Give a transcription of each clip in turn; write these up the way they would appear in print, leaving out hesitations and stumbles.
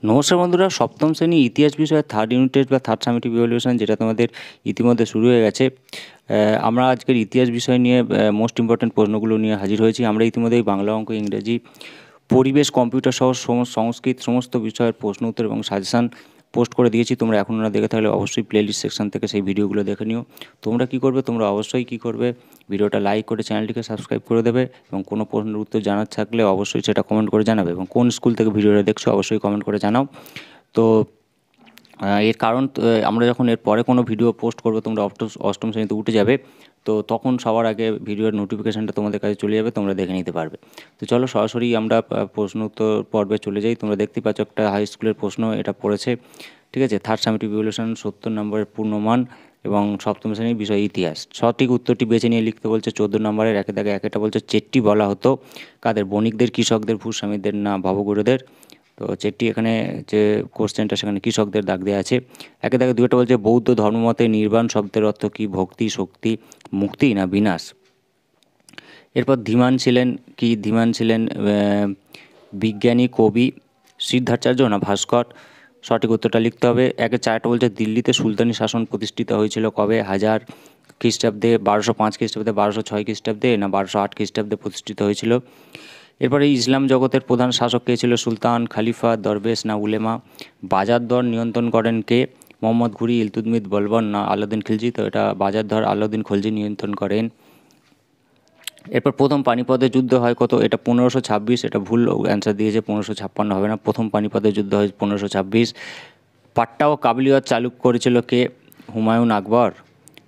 নমস্কার বন্ধুরা, সপ্তম শ্রেণী ইতিহাস বিষয়ের থার্ড ইউনিট টেস্ট বা থার্ড সামেটিভ ইভ্যালুয়েশন যেটা তোমাদের ইতিমধ্যে শুরু হয়ে গেছে। আমরা আজকের ইতিহাস বিষয় নিয়ে মোস্ট ইম্পর্ট্যান্ট প্রশ্নগুলো নিয়ে হাজির হয়েছি। আমরা ইতিমধ্যেই বাংলা, অঙ্ক, ইংরেজি, পরিবেশ, কম্পিউটার সহ সংস্কৃত সমস্ত বিষয়ের প্রশ্ন উত্তর এবং সাজেশান পোস্ট করে দিয়েছি। তোমরা এখনও না দেখে থাকলে অবশ্যই প্লেলিস্ট সেকশন থেকে সেই ভিডিওগুলো দেখে নিও। তোমরা কী করবে, তোমরা অবশ্যই কী করবে, ভিডিওটা লাইক করে চ্যানেলটিকে সাবস্ক্রাইব করে দেবে এবং কোনো প্রশ্নের উত্তর জানার থাকলে অবশ্যই সেটা কমেন্ট করে জানাবে এবং কোন স্কুল থেকে ভিডিওটা দেখছো অবশ্যই কমেন্ট করে জানাও। তো এর কারণ আমরা যখন এর পরে কোনো ভিডিও পোস্ট করবো, তোমরা অষ্টম শ্রেণীতে উঠে যাবে, তো তখন সবার আগে ভিডিওর নোটিফিকেশানটা তোমাদের কাছে চলে যাবে, তোমরা দেখে নিতে পারবে। তো চলো সরাসরি আমরা প্রশ্ন উত্তর পর্বে চলে যাই। তোমরা দেখতে পাচ্ছ একটা হাই স্কুলের প্রশ্ন এটা পড়েছে, ঠিক আছে। থার্ড সামেটিভ ইভ্যালুয়েশন 70 নম্বরের পূর্ণমান এবং সপ্তম শ্রেণীর বিষয় ইতিহাস। সঠিক উত্তরটি বেছে নিয়ে লিখতে বলছে 14 নম্বরের একে দাগে। একটা বলছে চেট্টি বলা হতো কাদের? বণিকদের, কৃষকদের, ভূস্বামীদের না ভবঘুরেদের? তো চেট্টি এখানে যে কোশ্চেনটা সেখানে কৃষকদের দাগ দেওয়া আছে। একে দাগে দুটো বলছে বৌদ্ধ ধর্মমতে নির্বাণ শব্দের অর্থ কী? ভক্তি, শক্তি, মুক্তি না বিনাশ? এরপর ধীমান ছিলেন কি? ধীমান ছিলেন বিজ্ঞানী, কবি, সিদ্ধাচার্য না ভাস্কর? সঠিক উত্তরটা লিখতে হবে। একে চারটা বলছে দিল্লিতে সুলতানি শাসন প্রতিষ্ঠিত হয়েছিল কবে? 1000 খ্রিস্টাব্দে, 1205 খ্রিস্টাব্দে, 1206 খ্রিস্টাব্দে না 1208 খ্রিস্টাব্দে প্রতিষ্ঠিত হয়েছিল? এরপরে ইসলাম জগতের প্রধান শাসক কে ছিল? সুলতান, খালিফা, দরবেশ না উলেমা? বাজার দর নিয়ন্ত্রণ করেন কে? মোহাম্মদ ঘুরি, ইলতুৎমিশ, বলবন না আলাউদ্দিন খিলজি? তো এটা বাজার দর আলাউদ্দিন খলজি নিয়ন্ত্রণ করেন। এরপর প্রথম পানিপথের যুদ্ধ হয় কত? এটা 1526। এটা ভুল অ্যান্সার দিয়েছে, 1556 হবে না। প্রথম পানিপথের যুদ্ধ হয় 1526। পাট্টা ও কাবুলিওয়াত চালু করেছিল কে? হুমায়ুন আকবর,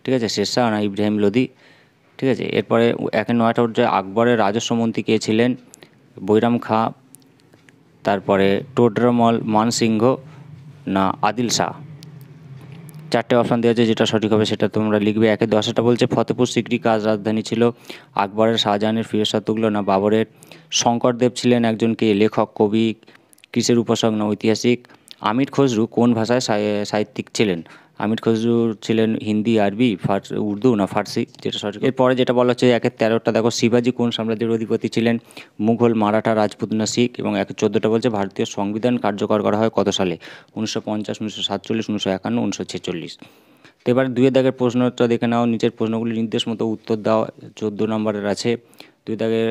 ঠিক আছে। শেরশাহ না ইব্রাহিম লোদি? ঠিক আছে। এরপরে একে নয়টা হচ্ছে আকবরের রাজস্ব মন্ত্রী কে ছিলেন? বৈরাম খাঁ, তারপরে টোডরমল মানসিংহ না আদিল শাহ? চারটে অপশান দেওয়া আছে, যেটা সঠিক হবে সেটা তোমরা লিখবে। একে 10টা বলছে ফতেপুর সিক্রি কার রাজধানী ছিল? আকবরের, শাহজাহানের, ফিরোজ তুগলক না বাবরের? শঙ্করদেব ছিলেন একজন কে? লেখক, কবি, কিসের উপাসক না ঐতিহাসিক? আমির খসরু কোন ভাষায় সাহিত্যিক ছিলেন? আমির খসরু ছিলেন হিন্দি, আরবি, উর্দু না ফার্সি? যেটা সঠিক। এরপরে যেটা বলা হচ্ছে একের 13টা দেখো, শিবাজি কোন সাম্রাজ্যের অধিপতি ছিলেন? মুঘল, মারাঠা, রাজপুত না শিখ? এবং একের 14টা বলছে ভারতীয় সংবিধান কার্যকর করা হয় কত সালে? 1950, 1947, 1951, 1946? তো এবার দুই দাগের প্রশ্নটা দেখে নাও। নিচের প্রশ্নগুলি নির্দেশ মতো উত্তর দাও। 14 নম্বরের আছে। দুই দাগের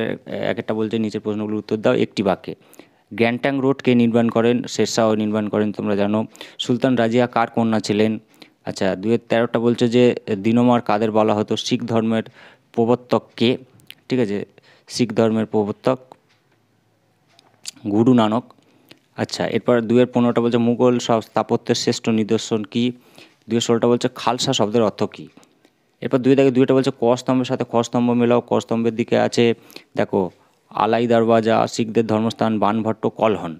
একটা বলছে নিচের প্রশ্নগুলির উত্তর দাও একটি বাক্যে। গ্যাংটক রোড কে নির্মাণ করেন? শেরশাহ নির্মাণ করেন, তোমরা জানো। সুলতান রাজিয়া কার কন্যা ছিলেন? আচ্ছা, 2-13টা বলছে যে দিনমার কাদের বলা হতো? শিখ ধর্মের প্রবর্তক কে? ঠিক আছে, শিখ ধর্মের প্রবর্তক গুরু নানক। আচ্ছা, এরপর 2-15টা বলছে মুঘল স্থাপত্যের শ্রেষ্ঠ নিদর্শন কি? 2-16টা বলছে খালসা শব্দের অর্থ কী? এরপর দুইটা বলছে ক স্তম্ভের সাথে খ স্তম্ভ মেলাও। ক স্তম্ভের দিকে আছে দেখো আলাই দরওয়াজা, শিখদের ধর্মস্থান, বানভট্ট, কলহন।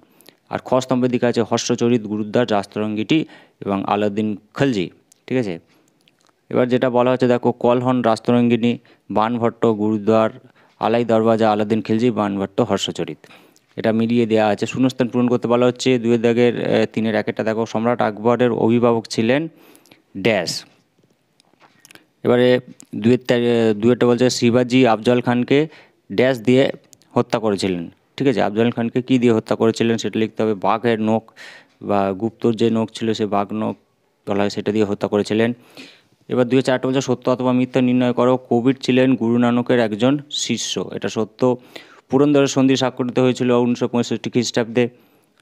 আর খ স্তম্ভের দিকে আছে হর্ষচরিত, গুরুদ্বার, রাস্তরঙ্গিটি এবং আলাউদ্দিন খলজি, ঠিক আছে। এবার যেটা বলা হচ্ছে দেখো কলহন, রাস্তরঙ্গিনী, বানভট্ট, গুরুদ্বার, আলাই দরওয়াজা, আলাউদ্দিন খিলজি, বানভট্ট, হর্ষচরিত। এটা মিলিয়ে দেওয়া আছে। শূন্যস্থান পূরণ করতে বলা হচ্ছে। 2-3-এর একটা দেখো সম্রাট আকবরের অভিভাবক ছিলেন ড্যাশ। এবারে দুয়েরটা বলছে শিবাজি আফজল খানকে ড্যাশ দিয়ে হত্যা করেছিলেন, ঠিক আছে। আফজল খানকে কী দিয়ে হত্যা করেছিলেন সেটা লিখতে হবে। বাঘের নখ বা গুপ্তর যে নখ ছিল সে বাঘ নখ বলা হয় সেটা দিয়ে হত্যা করেছিলেন। এবার 2-4টা বলছে সত্য অথবা মিথ্যা নির্ণয় করো। কবির ছিলেন গুরু নানকের একজন শিষ্য, এটা সত্য। পুরন্দরের সন্ধি স্বাক্ষরিত হয়েছিল 1965 খ্রিস্টাব্দে,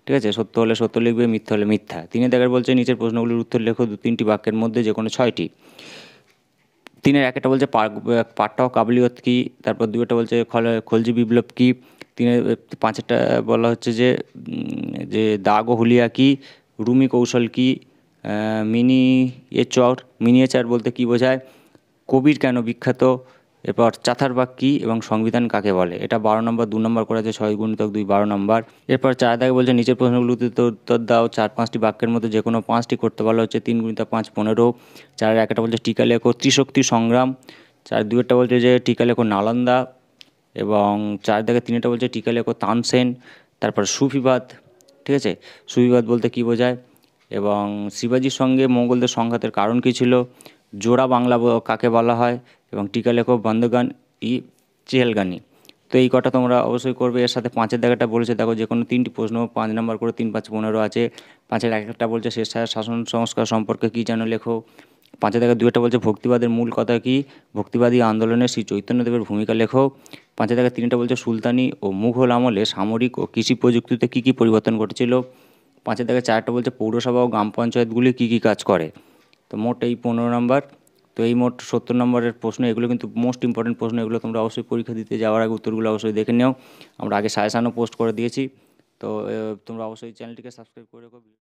ঠিক আছে। সত্য হলে সত্য লিখবে, মিথ্যা হলে মিথ্যা। 3 বলছে নিচের প্রশ্নগুলির উত্তর লেখো 2-3টি বাক্যের মধ্যে যে কোনো 6টি। 3-এর একটা বলছে পাট্টা ও কাবুলিওয়াত কী? তারপর 2টা বলছে খলজি বিপ্লব কী? 5-এরটা বলা হচ্ছে যে দাগ ও হুলিয়া কী? রুমি কৌশল কী? মিনিয়েচার বলতে কী বোঝায়? কবির কেন বিখ্যাত? এরপর চাথারবাগ কী এবং সংবিধান কাকে বলে? এটা 12 নম্বর, 2 নম্বর করে আছে, 6x2 12 নম্বর। এরপর 4 দাগে বলছে নিচের প্রশ্নগুলোর উত্তর দাও। 4-5টি বাক্যের মধ্যে যে কোনো 5টি করতে বলা হচ্ছে। 3x5 15। 4-এর একটা বলছে টিকা লেখো ত্রিশক্তি সংগ্রাম। 4-2-টা বলছে যে টিকা লেখো নালন্দা। এবং 4 দাগে 3-টা বলছে টিকা লেখো তানসেন। তারপর সুফিবাদ, ঠিক আছে। সুফিবাদ বলতে কী বোঝায়? এবং শিবাজির সঙ্গে মঙ্গলদের সংঘাতের কারণ কী ছিল? জোড়া বাংলা কাকে বলা হয়? এবং টিকা লেখো বন্দগান ই চেহেলগানি। তো এই কটা তোমরা অবশ্যই করবে। এর সাথে 5-এর দাগেরটা বলেছে, দেখো যে কোনো 3টি প্রশ্ন 5 নাম্বার করে, 3 5 15 আছে। 5-এর এক একটা বলছে স্বেচ্ছাচার শাসন সংস্কার সম্পর্কে কী জানো লেখো। 5-এর দাগের 2টা বলছে ভক্তিবাদের মূল কথা কী, ভক্তিবাদী আন্দোলনে শ্রী চৈতন্যদেবের ভূমিকা লেখো। 5-এর দাগের 3টা বলছে সুলতানি ও মুঘল আমলে সামরিক ও কৃষি প্রযুক্তিতে কী কী পরিবর্তন ঘটেছিল। 5-এর দাগের 4টা বলছে পৌরসভা ও গ্রাম পঞ্চায়েতগুলি কী কী কাজ করে। তো মোট এই 15 নাম্বার। তো এই মোট 70 নম্বরের প্রশ্ন, এগুলো কিন্তু মোস্ট ইম্পর্টেন্ট প্রশ্ন। এগুলো তোমরা অবশ্যই পরীক্ষা দিতে যাওয়ার আগে উত্তরগুলো অবশ্যই দেখে নিও। আমরা আগে সাজেশানও পোস্ট করে দিয়েছি। তো তোমরা অবশ্যই চ্যানেলটিকে সাবস্ক্রাইব করে রাখো।